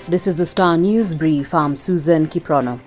This is the Star News Brief. I'm Susan Kiprono.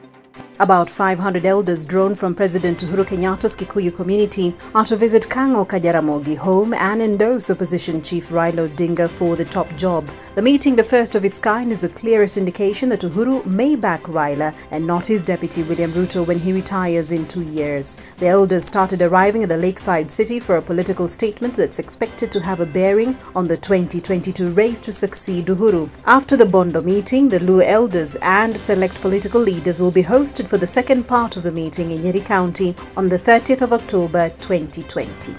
About 500 elders drawn from President Uhuru Kenyatta's Kikuyu community are to visit Kango Kajaramogi home and endorse opposition chief Raila Odinga for the top job. The meeting, the first of its kind, is the clearest indication that Uhuru may back Raila and not his deputy William Ruto when he retires in 2 years. The elders started arriving at the lakeside city for a political statement that's expected to have a bearing on the 2022 race to succeed Uhuru. After the Bondo meeting, the Luo elders and select political leaders will be hosted for the second part of the meeting in Nyeri County on the 30th of October 2020.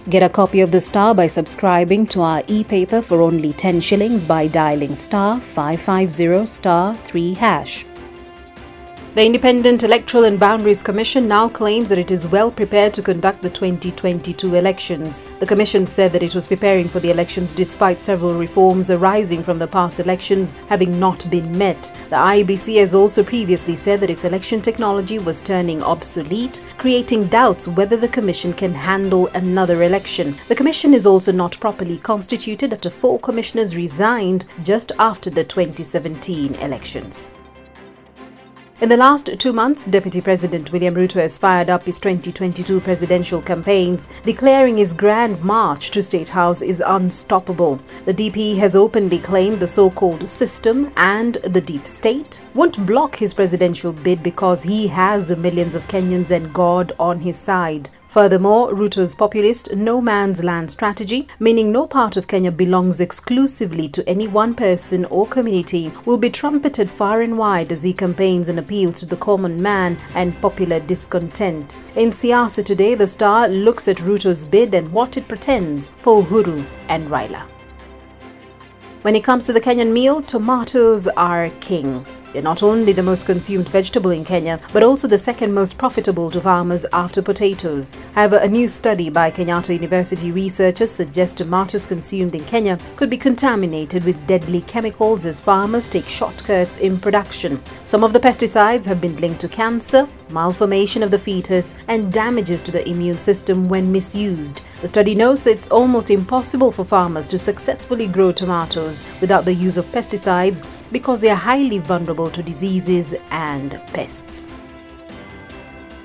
Get a copy of The Star by subscribing to our e-paper for only 10 shillings by dialing *550*3#. The Independent Electoral and Boundaries Commission now claims that it is well prepared to conduct the 2022 elections. The Commission said that it was preparing for the elections despite several reforms arising from the past elections having not been met. The IEBC has also previously said that its election technology was turning obsolete, creating doubts whether the Commission can handle another election. The Commission is also not properly constituted after 4 commissioners resigned just after the 2017 elections. In the last 2 months, Deputy President William Ruto has fired up his 2022 presidential campaigns, declaring his grand march to State House is unstoppable. The DP has openly claimed the so-called system and the deep state won't block his presidential bid because he has the millions of Kenyans and God on his side. Furthermore, Ruto's populist no man's land strategy, meaning no part of Kenya belongs exclusively to any one person or community, will be trumpeted far and wide as he campaigns and appeals to the common man and popular discontent. In Siasa today, The Star looks at Ruto's bid and what it pretends for Uhuru and Raila. When it comes to the Kenyan meal, tomatoes are king. They're not only the most consumed vegetable in Kenya, but also the second most profitable to farmers after potatoes. However, a new study by Kenyatta University researchers suggests tomatoes consumed in Kenya could be contaminated with deadly chemicals as farmers take shortcuts in production. Some of the pesticides have been linked to cancer, malformation of the fetus, and damages to the immune system when misused. The study notes that it's almost impossible for farmers to successfully grow tomatoes without the use of pesticides because they are highly vulnerable to diseases and pests.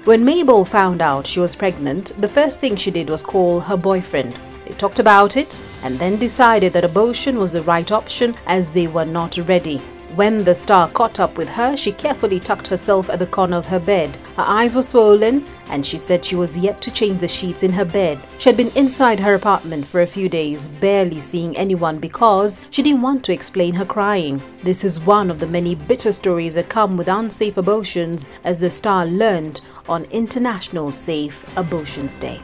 When Mabel found out she was pregnant, the first thing she did was call her boyfriend. They talked about it and then decided that abortion was the right option as they were not ready. When The Star caught up with her, she carefully tucked herself at the corner of her bed. Her eyes were swollen and she said she was yet to change the sheets in her bed. She had been inside her apartment for a few days, barely seeing anyone because she didn't want to explain her crying. This is one of the many bitter stories that come with unsafe abortions, as The Star learned on International Safe Abortions Day.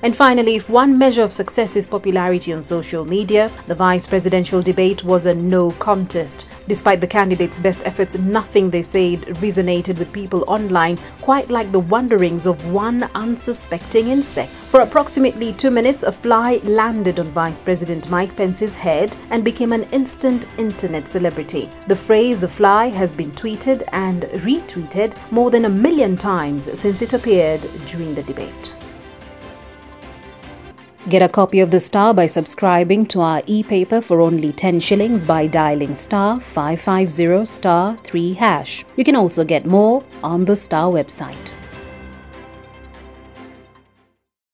And finally, if one measure of success is popularity on social media, the vice presidential debate was a no contest. Despite the candidates' best efforts, nothing they said resonated with people online, quite like the wanderings of one unsuspecting insect. For approximately 2 minutes, a fly landed on Vice President Mike Pence's head and became an instant internet celebrity. The phrase "the fly" has been tweeted and retweeted more than 1 million times since it appeared during the debate. Get a copy of The Star by subscribing to our e-paper for only 10 shillings by dialing *550*3#. You can also get more on the Star website.